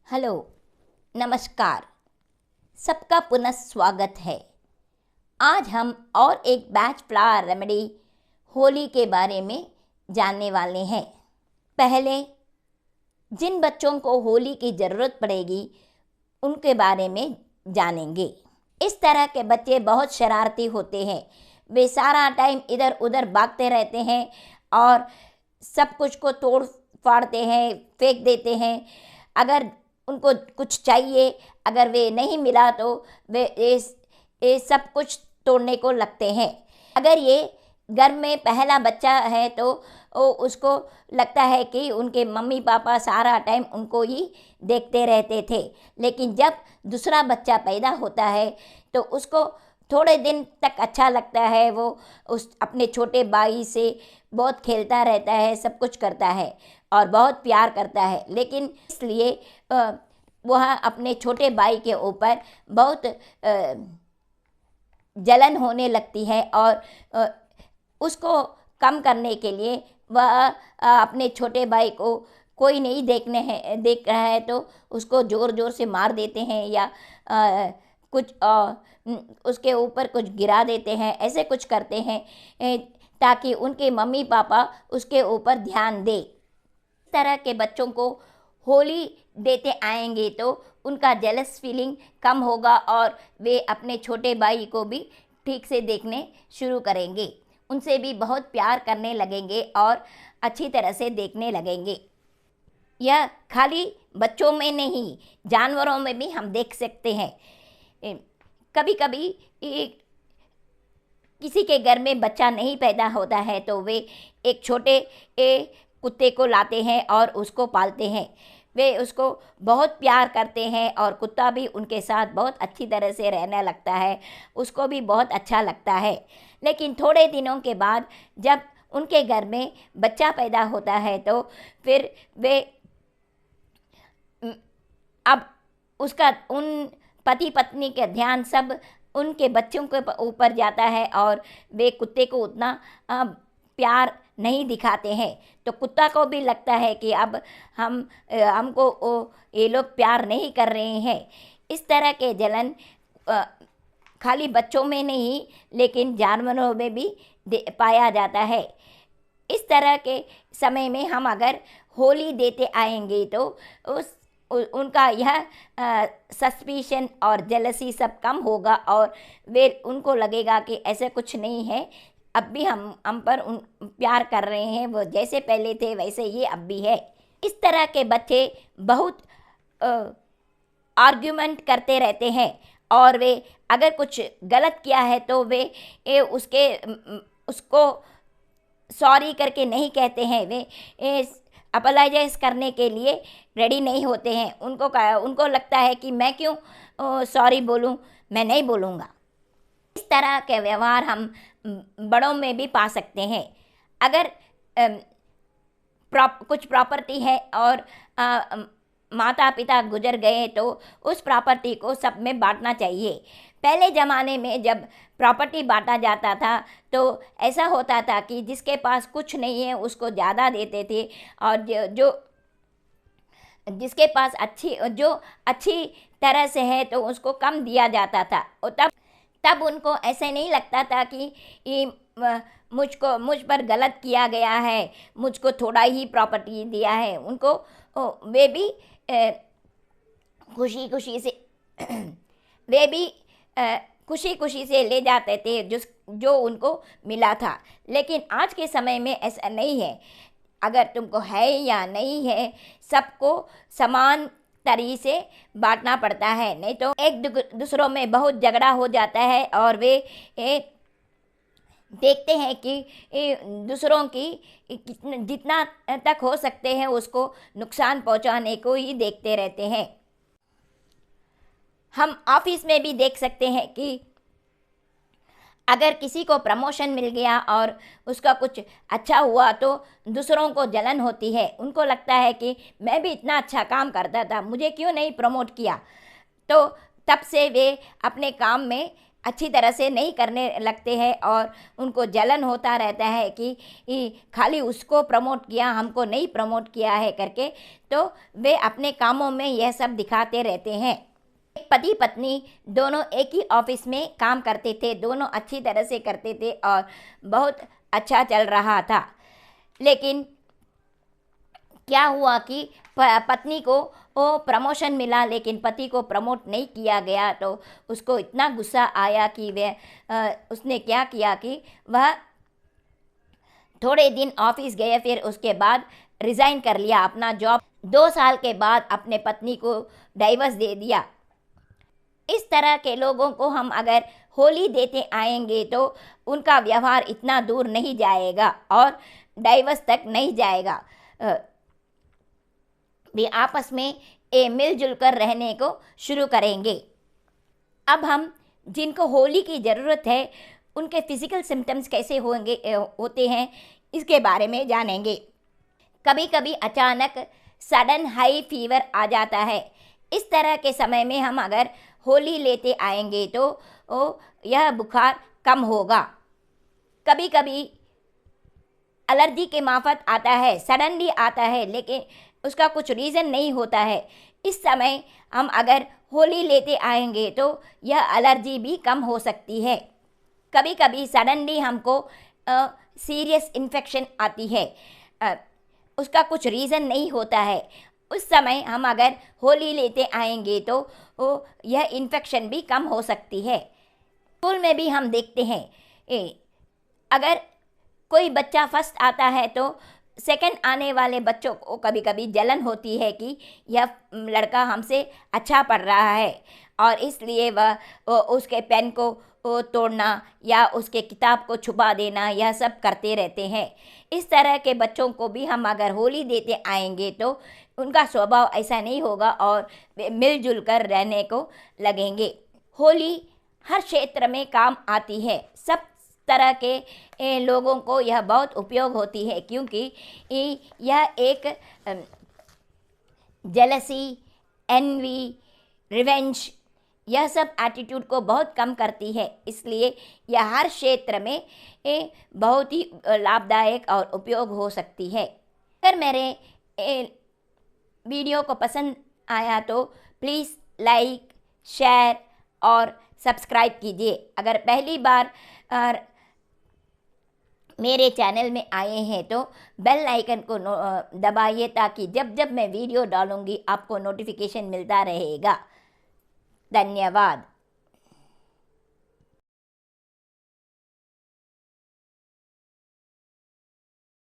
Hello, नमस्कार। सबका पुनः स्वागत है। आज हम और एक बैच फ्लावर रेमेडी होली के बारे में जानने वाले हैं। पहले जिन बच्चों को होली की ज़रूरत पड़ेगी उनके बारे में जानेंगे। इस तरह के बच्चे बहुत शरारती होते हैं। वे सारा टाइम इधर उधर भागते रहते हैं और सब कुछ को तोड़ फाड़ते हैं, फेंक देते हैं। अगर उनको कुछ चाहिए, अगर वे नहीं मिला तो वे ये सब कुछ तोड़ने को लगते हैं। अगर ये घर में पहला बच्चा है तो उसको लगता है कि उनके मम्मी पापा सारा टाइम उनको ही देखते रहते थे, लेकिन जब दूसरा बच्चा पैदा होता है तो उसको थोड़े दिन तक अच्छा लगता है। वो उस अपने छोटे भाई से बहुत खेलता रहता है, सब कुछ करता है और बहुत प्यार करता है, लेकिन इसलिए वह अपने छोटे भाई के ऊपर बहुत जलन होने लगती है और उसको कम करने के लिए वह अपने छोटे भाई को कोई नहीं देख रहा है तो उसको ज़ोर ज़ोर से मार देते हैं या कुछ उसके ऊपर कुछ गिरा देते हैं, ऐसे कुछ करते हैं ताकि उनके मम्मी पापा उसके ऊपर ध्यान दें। इस तरह के बच्चों को होली देते आएंगे तो उनका जेलस फीलिंग कम होगा और वे अपने छोटे भाई को भी ठीक से देखने शुरू करेंगे, उनसे भी बहुत प्यार करने लगेंगे और अच्छी तरह से देखने लगेंगे। यह खाली बच्चों में नहीं, जानवरों में भी हम देख सकते हैं। कभी कभी किसी के घर में बच्चा नहीं पैदा होता है तो वे एक छोटे कुत्ते को लाते हैं और उसको पालते हैं। वे उसको बहुत प्यार करते हैं और कुत्ता भी उनके साथ बहुत अच्छी तरह से रहने लगता है, उसको भी बहुत अच्छा लगता है। लेकिन थोड़े दिनों के बाद जब उनके घर में बच्चा पैदा होता है तो फिर वे अब उसका उन पति पत्नी का ध्यान सब उनके बच्चों के ऊपर जाता है और वे कुत्ते को उतना प्यार नहीं दिखाते हैं। तो कुत्ता को भी लगता है कि अब हमको ये लोग प्यार नहीं कर रहे हैं। इस तरह के जलन खाली बच्चों में नहीं लेकिन जानवरों में भी पाया जाता है। इस तरह के समय में हम अगर होली देते आएंगे तो उनका यह सस्पिशन और जेलसी सब कम होगा और वे उनको लगेगा कि ऐसा कुछ नहीं है, अब भी हम पर प्यार कर रहे हैं, वो जैसे पहले थे वैसे ये अब भी है। इस तरह के बच्चे बहुत आर्ग्यूमेंट करते रहते हैं और वे अगर कुछ गलत किया है तो वे उसको सॉरी करके नहीं कहते हैं, वे अपोलाइजाइज करने के लिए रेडी नहीं होते हैं। उनको लगता है कि मैं क्यों सॉरी बोलूं, मैं नहीं बोलूँगा। इस तरह के व्यवहार हम बड़ों में भी पा सकते हैं। अगर कुछ प्रॉपर्टी है और माता पिता गुजर गए तो उस प्रॉपर्टी को सब में बांटना चाहिए। पहले ज़माने में जब प्रॉपर्टी बांटा जाता था तो ऐसा होता था कि जिसके पास कुछ नहीं है उसको ज़्यादा देते थे और जो जिसके पास अच्छी तरह से है तो उसको कम दिया जाता था। और तब उनको ऐसे नहीं लगता था कि मुझ पर गलत किया गया है, मुझको थोड़ा ही प्रॉपर्टी दिया है। उनको वे भी खुशी खुशी से वे भी खुशी खुशी से ले जाते थे जो उनको मिला था। लेकिन आज के समय में ऐसा नहीं है। अगर तुमको है या नहीं है, सबको समान तरीके से बांटना पड़ता है, नहीं तो एक दूसरों में बहुत झगड़ा हो जाता है और वे देखते हैं कि दूसरों की जितना तक हो सकते हैं उसको नुकसान पहुंचाने को ही देखते रहते हैं। हम ऑफिस में भी देख सकते हैं कि अगर किसी को प्रमोशन मिल गया और उसका कुछ अच्छा हुआ तो दूसरों को जलन होती है। उनको लगता है कि मैं भी इतना अच्छा काम करता था, मुझे क्यों नहीं प्रमोट किया। तो तब से वे अपने काम में अच्छी तरह से नहीं करने लगते हैं और उनको जलन होता रहता है कि खाली उसको प्रमोट किया, हमको नहीं प्रमोट किया है करके, तो वे अपने कामों में यह सब दिखाते रहते हैं। पति पत्नी दोनों एक ही ऑफिस में काम करते थे, दोनों अच्छी तरह से करते थे और बहुत अच्छा चल रहा था। लेकिन क्या हुआ कि पत्नी को वो प्रमोशन मिला लेकिन पति को प्रमोट नहीं किया गया, तो उसको इतना गुस्सा आया कि उसने क्या किया कि वह थोड़े दिन ऑफिस गए, फिर उसके बाद रिज़ाइन कर लिया अपना जॉब। 2 साल के बाद अपने पत्नी को डाइवर्स दे दिया। इस तरह के लोगों को हम अगर होली देते आएंगे तो उनका व्यवहार इतना दूर नहीं जाएगा और डाइवर्स तक नहीं जाएगा। वे आपस में मिलजुल कर रहने को शुरू करेंगे। अब हम जिनको होली की ज़रूरत है उनके फिज़िकल सिम्टम्स कैसे होते हैं इसके बारे में जानेंगे। कभी कभी अचानक सडन हाई फीवर आ जाता है। इस तरह के समय में हम अगर होली लेते आएंगे तो यह बुखार कम होगा। कभी कभी एलर्जी के माफत आता है, सडनली आता है, लेकिन उसका कुछ रीज़न नहीं होता है। इस समय हम अगर होली लेते आएंगे तो यह एलर्जी भी कम हो सकती है। कभी कभी सडनली हमको सीरियस इन्फेक्शन आती है, उसका कुछ रीज़न नहीं होता है। उस समय हम अगर होली लेते आएंगे तो यह इन्फेक्शन भी कम हो सकती है। स्कूल में भी हम देखते हैं अगर कोई बच्चा फर्स्ट आता है तो सेकंड आने वाले बच्चों को कभी कभी जलन होती है कि यह लड़का हमसे अच्छा पढ़ रहा है और इसलिए वह उसके पेन को तोड़ना या उसके किताब को छुपा देना, यह सब करते रहते हैं। इस तरह के बच्चों को भी हम अगर होली देते आएंगे तो उनका स्वभाव ऐसा नहीं होगा और वे मिलजुल कर रहने को लगेंगे। होली हर क्षेत्र में काम आती है। सब तरह के लोगों को यह बहुत उपयोग होती है क्योंकि यह एक जेलसी, एनवी, रिवेंज, यह सब एटीट्यूड को बहुत कम करती है। इसलिए यह हर क्षेत्र में बहुत ही लाभदायक और उपयोग हो सकती है। अगर मेरे वीडियो को पसंद आया तो प्लीज़ लाइक, शेयर और सब्सक्राइब कीजिए। अगर पहली बार मेरे चैनल में आए हैं तो बेल आइकन को दबाइए ताकि जब जब मैं वीडियो डालूँगी आपको नोटिफिकेशन मिलता रहेगा। धन्यवाद।